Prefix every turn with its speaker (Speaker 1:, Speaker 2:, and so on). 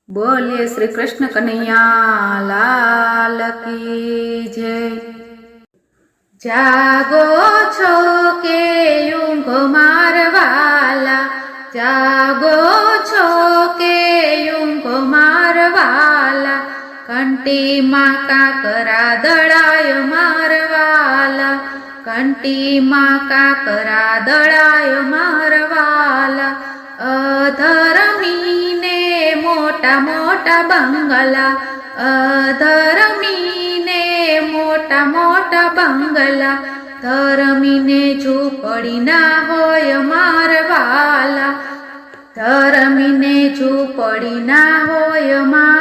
Speaker 1: बोलिए श्री कृष्ण कन्हैया लाल की जय। जागो छो के यूंघो मारवाला, जागो छो के यूंघो मारवाला, कंटी माँ काकरा दड़ाय मारवाला, कंटी माँ काकरा दड़ाय मारवाला। अधर्मीने मोटा मोटा बंगला, अधर्मीने मोटा मोटा बंगला, धर्मीने झूपड़ी ना होय मारवाला, धर्मीने झूपड़ी ना होय मारवाला।